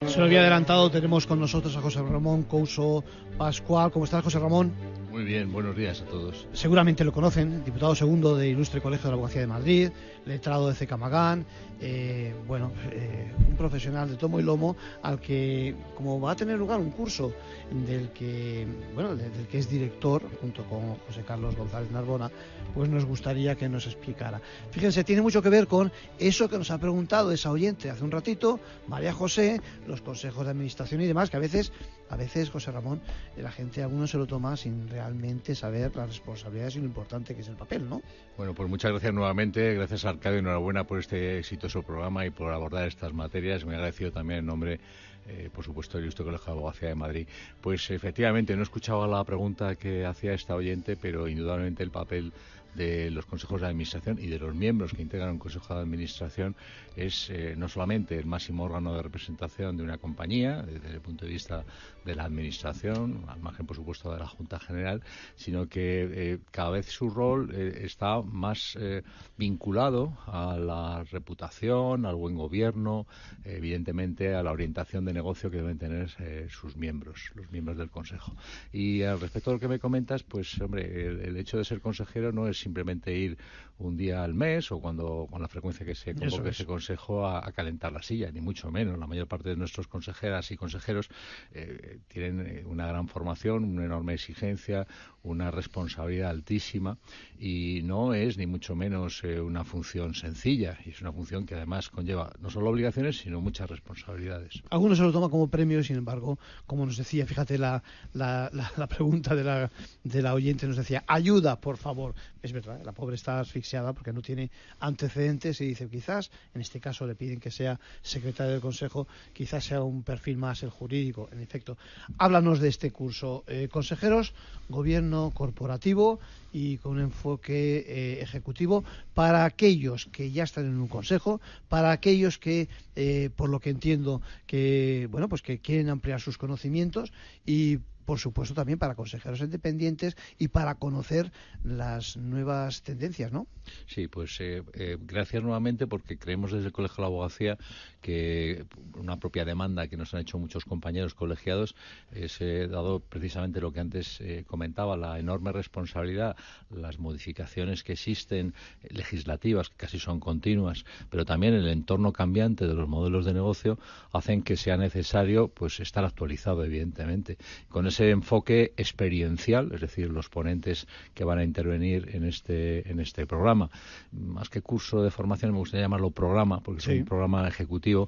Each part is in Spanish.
Se lo había adelantado, tenemos con nosotros a José Ramón Couso Pascual. ¿Cómo estás, José Ramón? Muy bien, buenos días a todos. Seguramente lo conocen, diputado segundo del Ilustre Colegio de la Abogacía de Madrid, letrado de CECAMAGAN, un profesional de tomo y lomo al que, como va a tener lugar un curso del que es director, junto con José Carlos González Narbona, pues nos gustaría que nos explicara. Fíjense, tiene mucho que ver con eso que nos ha preguntado esa oyente hace un ratito, María José, los consejos de administración y demás, que a veces, José Ramón, la gente, algunos se lo toma sin realmente saber las responsabilidades y lo importante que es el papel, ¿no? Bueno, pues muchas gracias nuevamente, gracias a Arcadio, enhorabuena por este exitoso programa y por abordar estas materias. Me agradecido también en nombre, por supuesto, del Ilustre Colegio de Abogacía de Madrid. Pues efectivamente, no escuchaba la pregunta que hacía esta oyente, pero indudablemente el papel de los consejos de administración y de los miembros que integran un consejo de administración es no solamente el máximo órgano de representación de una compañía desde el punto de vista de la administración, al margen por supuesto de la Junta General, sino que cada vez su rol está más vinculado a la reputación, al buen gobierno, evidentemente a la orientación de negocio que deben tener sus miembros, los miembros del consejo. Y al respecto de lo que me comentas, pues hombre, el hecho de ser consejero no es simplemente ir un día al mes o cuando con la frecuencia que se convoque ese consejo a calentar la silla, ni mucho menos. La mayor parte de nuestros consejeras y consejeros tienen una gran formación, una enorme exigencia, una responsabilidad altísima y no es ni mucho menos una función sencilla, y es una función que además conlleva no solo obligaciones sino muchas responsabilidades. Algunos se lo toman como premio, sin embargo, como nos decía, fíjate la pregunta de la oyente, nos decía, ayuda, por favor. Es verdad, la pobre está asfixiada porque no tiene antecedentes y dice, quizás, en este caso le piden que sea secretario del Consejo, quizás sea un perfil más el jurídico. En efecto, háblanos de este curso. Consejeros, gobierno corporativo y con un enfoque ejecutivo para aquellos que ya están en un consejo, para aquellos que, por lo que entiendo, que quieren ampliar sus conocimientos y por supuesto también para consejeros independientes y para conocer las nuevas tendencias, ¿no? Sí, pues gracias nuevamente, porque creemos desde el Colegio de la Abogacía que una propia demanda que nos han hecho muchos compañeros colegiados es dado precisamente lo que antes comentaba, la enorme responsabilidad, las modificaciones que existen legislativas, que casi son continuas, pero también el entorno cambiante de los modelos de negocio hacen que sea necesario pues estar actualizado, evidentemente, con ese enfoque experiencial, es decir, los ponentes que van a intervenir en este programa. Más que curso de formación, me gustaría llamarlo programa, porque es un programa ejecutivo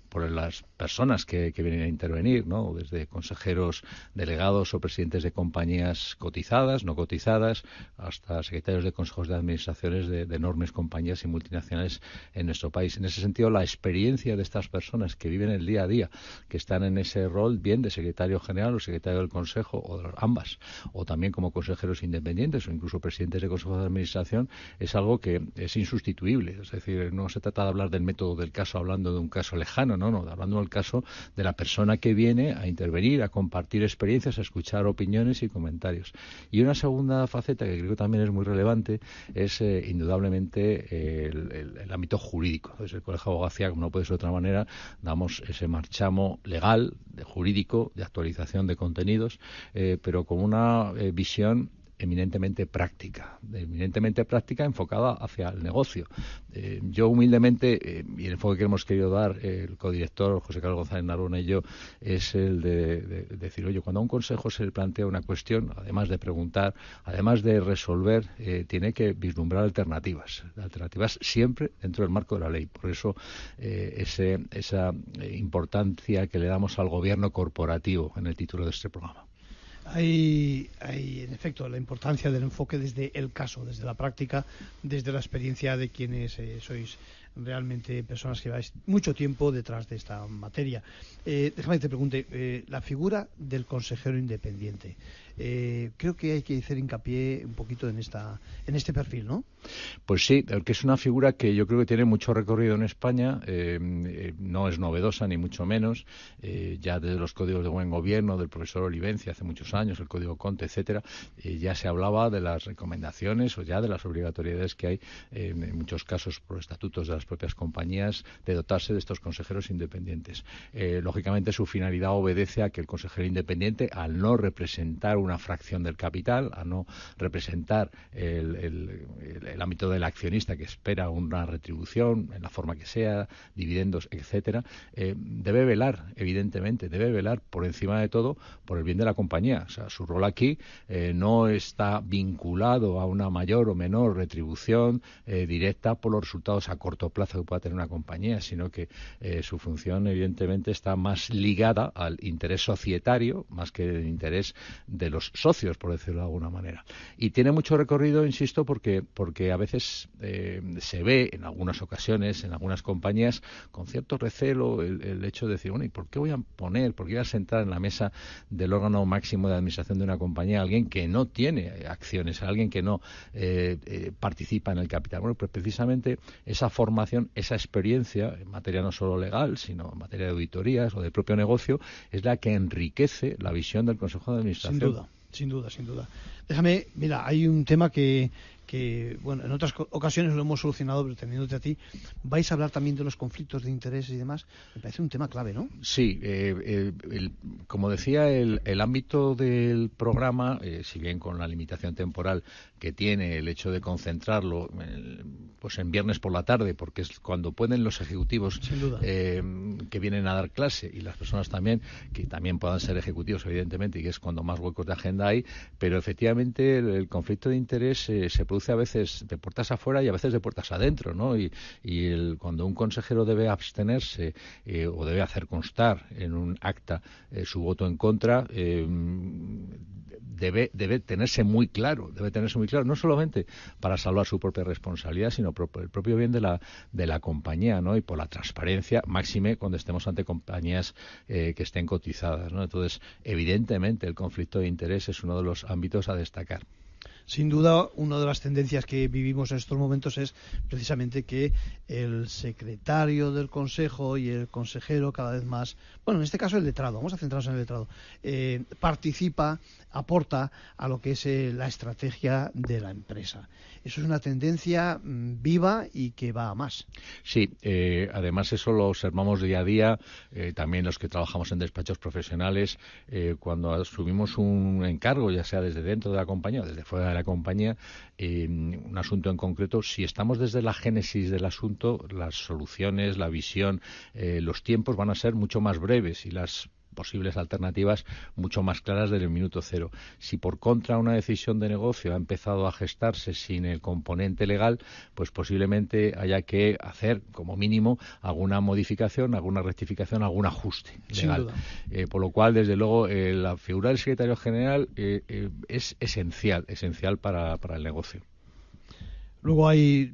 por las personas que vienen a intervenir, ¿no? Desde consejeros delegados o presidentes de compañías cotizadas, no cotizadas, hasta secretarios de consejos de administraciones de enormes compañías y multinacionales en nuestro país. En ese sentido, la experiencia de estas personas que viven el día a día, que están en ese rol bien de secretario general o secretario del consejo, o de ambas, o también como consejeros independientes o incluso presidentes de consejos de administración, es algo que es insustituible. Es decir, no se trata de hablar del método del caso hablando de un caso lejano, no, hablando del caso de la persona que viene a intervenir, a compartir experiencias, a escuchar opiniones y comentarios. Y una segunda faceta que creo que también es muy relevante es indudablemente el ámbito jurídico. Desde el Colegio de Abogacía, como no puede ser de otra manera, damos ese marchamo legal, de jurídico, de actualización de contenidos, pero con una visión eminentemente práctica enfocada hacia el negocio. Yo humildemente, y el enfoque que hemos querido dar el codirector José Carlos González Narbona y yo, es el de decir, oye, cuando a un consejo se le plantea una cuestión, además de preguntar, además de resolver, tiene que vislumbrar alternativas siempre dentro del marco de la ley. Por eso esa importancia que le damos al gobierno corporativo en el título de este programa. Hay en efecto la importancia del enfoque desde el caso, desde la práctica, desde la experiencia de quienes sois realmente personas que lleváis mucho tiempo detrás de esta materia. Déjame que te pregunte, la figura del consejero independiente. Creo que hay que hacer hincapié un poquito en este perfil, ¿no? Pues sí, que es una figura que yo creo que tiene mucho recorrido en España, no es novedosa ni mucho menos, ya desde los códigos de buen gobierno del profesor Olivencia hace muchos años, el código Conte, etcétera, ya se hablaba de las recomendaciones o ya de las obligatoriedades que hay en muchos casos por estatutos de las propias compañías de dotarse de estos consejeros independientes. Lógicamente su finalidad obedece a que el consejero independiente, al no representar una fracción del capital, a no representar el ámbito del accionista que espera una retribución en la forma que sea, dividendos, etcétera, debe velar, evidentemente, debe velar por encima de todo por el bien de la compañía. O sea, su rol aquí no está vinculado a una mayor o menor retribución directa por los resultados a corto plazo que pueda tener una compañía, sino que su función, evidentemente, está más ligada al interés societario, más que el interés de los socios, por decirlo de alguna manera. Y tiene mucho recorrido, insisto, porque a veces se ve en algunas ocasiones, en algunas compañías, con cierto recelo el hecho de decir, bueno, ¿y por qué voy a poner, por qué voy a sentar en la mesa del órgano máximo de administración de una compañía a alguien que no tiene acciones, a alguien que no participa en el capital? Bueno, pues precisamente esa formación, esa experiencia en materia no solo legal, sino en materia de auditorías o de propio negocio, es la que enriquece la visión del Consejo de Administración. Sin duda. Déjame, mira, hay un tema que bueno, en otras ocasiones lo hemos solucionado, pero teniéndote a ti, vais a hablar también de los conflictos de intereses y demás. Me parece un tema clave, ¿no? Sí, como decía, el ámbito del programa, si bien con la limitación temporal que tiene el hecho de concentrarlo pues en viernes por la tarde, porque es cuando pueden los ejecutivos que vienen a dar clase y las personas también, que también puedan ser ejecutivos, evidentemente, y que es cuando más huecos de agenda hay, pero efectivamente el conflicto de interés se produce a veces de puertas afuera y a veces de puertas adentro, ¿no? Y cuando un consejero debe abstenerse o debe hacer constar en un acta su voto en contra, debe tenerse muy claro, no solamente para salvar su propia responsabilidad, sino por el propio bien de la compañía, ¿no? Y por la transparencia, máxime cuando estemos ante compañías que estén cotizadas, ¿no? Entonces, evidentemente, el conflicto de interés es uno de los ámbitos a destacar. Sin duda, una de las tendencias que vivimos en estos momentos es precisamente que el secretario del Consejo y el consejero cada vez más, bueno, en este caso el letrado, vamos a centrarnos en el letrado, participa, aporta a lo que es la estrategia de la empresa. Eso es una tendencia viva y que va a más. Sí, además eso lo observamos día a día, también los que trabajamos en despachos profesionales, cuando asumimos un encargo, ya sea desde dentro de la compañía o desde fuera de la compañía, un asunto en concreto, si estamos desde la génesis del asunto, las soluciones, la visión, los tiempos van a ser mucho más breves y las posibles alternativas mucho más claras desde el minuto cero. Si por contra una decisión de negocio ha empezado a gestarse sin el componente legal, pues posiblemente haya que hacer como mínimo alguna modificación, alguna rectificación, algún ajuste legal. Por lo cual, desde luego, la figura del secretario general es esencial para el negocio. Luego hay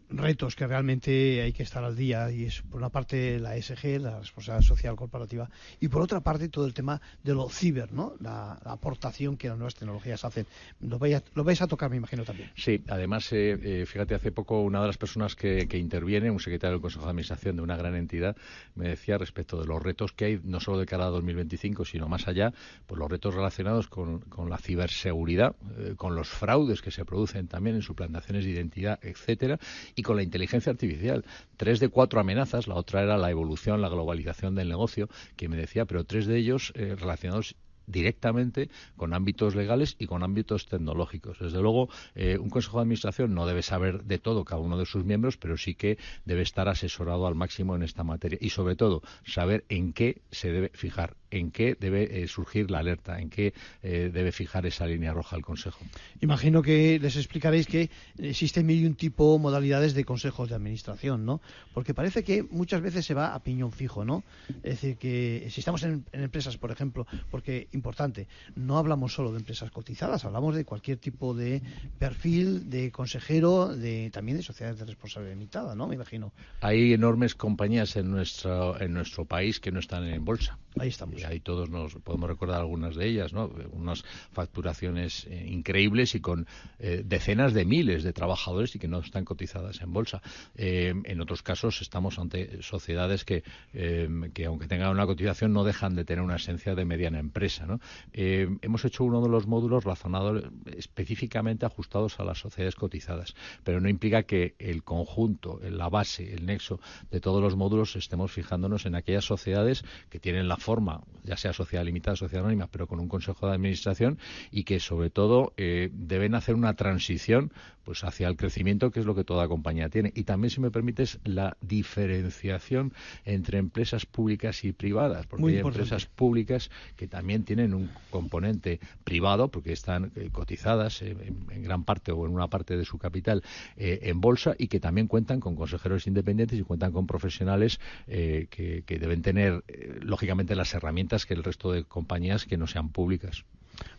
retos que realmente hay que estar al día y es por una parte la ESG, la responsabilidad social corporativa, y por otra parte todo el tema de lo ciber, ¿no? La aportación que las nuevas tecnologías hacen. Lo vais a tocar, me imagino, también. Sí, además, fíjate, hace poco una de las personas que interviene, un secretario del Consejo de Administración de una gran entidad, me decía respecto de los retos que hay, no solo de cara a 2025, sino más allá, pues los retos relacionados con la ciberseguridad, con los fraudes que se producen también en suplantaciones de identidad, etcétera, y con la inteligencia artificial. 3 de 4 amenazas, la otra era la evolución, la globalización del negocio, que me decía, pero 3 de ellos relacionados directamente con ámbitos legales y con ámbitos tecnológicos. Desde luego, un Consejo de Administración no debe saber de todo cada uno de sus miembros, pero sí que debe estar asesorado al máximo en esta materia y, sobre todo, saber en qué se debe fijar, en qué debe surgir la alerta, en qué debe fijar esa línea roja al Consejo. Imagino que les explicaréis que existen mil y un tipo, modalidades de consejos de administración, ¿no? Porque parece que muchas veces se va a piñón fijo, ¿no? Es decir, que si estamos en empresas, por ejemplo, porque, importante, no hablamos solo de empresas cotizadas, hablamos de cualquier tipo de perfil de consejero, también de sociedades de responsabilidad limitada, ¿no? Me imagino. Hay enormes compañías en nuestro país que no están en bolsa. Ahí estamos. Y ahí todos nos podemos recordar algunas de ellas, ¿no? Unas facturaciones increíbles y con decenas de miles de trabajadores y que no están cotizadas en bolsa. En otros casos estamos ante sociedades que aunque tengan una cotización no dejan de tener una esencia de mediana empresa, ¿no? Hemos hecho uno de los módulos razonado específicamente ajustados a las sociedades cotizadas, pero no implica que el conjunto, la base, el nexo de todos los módulos estemos fijándonos en aquellas sociedades que tienen la forma, ya sea sociedad limitada, sociedad anónima, pero con un consejo de administración y que sobre todo deben hacer una transición pues hacia el crecimiento, que es lo que toda compañía tiene. Y también, si me permites, la diferenciación entre empresas públicas y privadas, porque hay empresas públicas que también tienen un componente privado, porque están cotizadas en gran parte o en una parte de su capital en bolsa, y que también cuentan con consejeros independientes y cuentan con profesionales que deben tener, lógicamente, las herramientas que el resto de compañías que no sean públicas.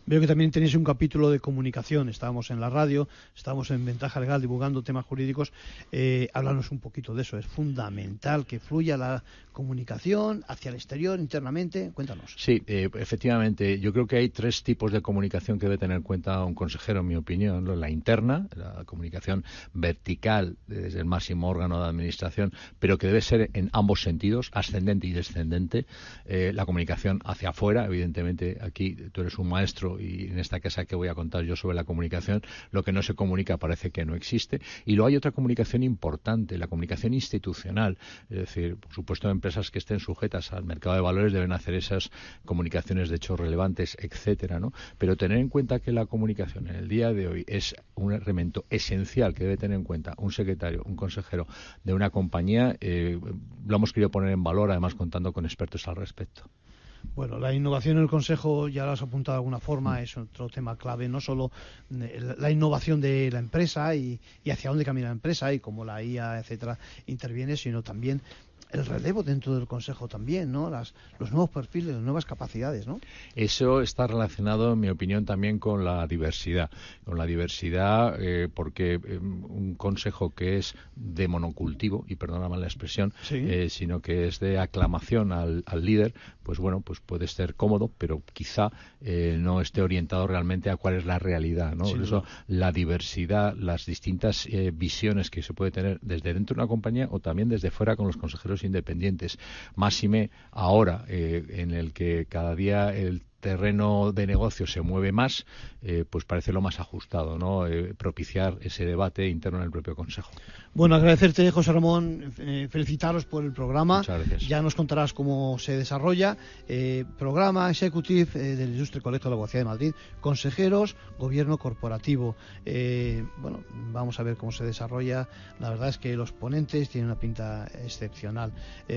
Veo que también tenéis un capítulo de comunicación. Estábamos en la radio, estábamos en Ventaja Legal divulgando temas jurídicos. Háblanos un poquito de eso. Es fundamental que fluya la comunicación hacia el exterior, internamente. Cuéntanos. Sí, efectivamente. Yo creo que hay 3 tipos de comunicación que debe tener en cuenta un consejero, en mi opinión. La interna, la comunicación vertical desde el máximo órgano de administración, pero que debe ser en ambos sentidos, ascendente y descendente. La comunicación hacia afuera, evidentemente, aquí tú eres un maestro y en esta casa que voy a contar yo sobre la comunicación, lo que no se comunica parece que no existe. Y luego hay otra comunicación importante, la comunicación institucional. Es decir, por supuesto, empresas que estén sujetas al mercado de valores deben hacer esas comunicaciones de hechos relevantes, etcétera, ¿no? Pero tener en cuenta que la comunicación en el día de hoy es un elemento esencial que debe tener en cuenta un secretario, un consejero de una compañía, lo hemos querido poner en valor, además contando con expertos al respecto. Bueno, la innovación en el Consejo, ya lo has apuntado de alguna forma, es otro tema clave, no solo la innovación de la empresa y hacia dónde camina la empresa y cómo la IA, etcétera, interviene, sino también el relevo dentro del Consejo también, ¿no? Los nuevos perfiles, las nuevas capacidades, ¿no? Eso está relacionado, en mi opinión, también con la diversidad. Con la diversidad, porque un consejo que es de monocultivo, y perdóname la expresión, ¿sí? Sino que es de aclamación al líder, pues bueno, pues puede ser cómodo, pero quizá no esté orientado realmente a cuál es la realidad, ¿no? Por eso la diversidad, las distintas visiones que se puede tener desde dentro de una compañía o también desde fuera con los consejeros independientes, máxime ahora en el que cada día el terreno de negocio se mueve más, pues parece lo más ajustado, ¿no? Propiciar ese debate interno en el propio Consejo. Bueno, agradecerte, José Ramón, felicitaros por el programa. Muchas gracias. Ya nos contarás cómo se desarrolla. Programa Executive del Ilustre Colegio de la Abogacía de Madrid, consejeros, gobierno corporativo. Bueno, vamos a ver cómo se desarrolla. La verdad es que los ponentes tienen una pinta excepcional.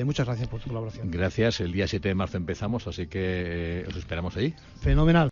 Muchas gracias por tu colaboración. Gracias. El día 7 de marzo empezamos, así que os esperamos ahí. Fenomenal.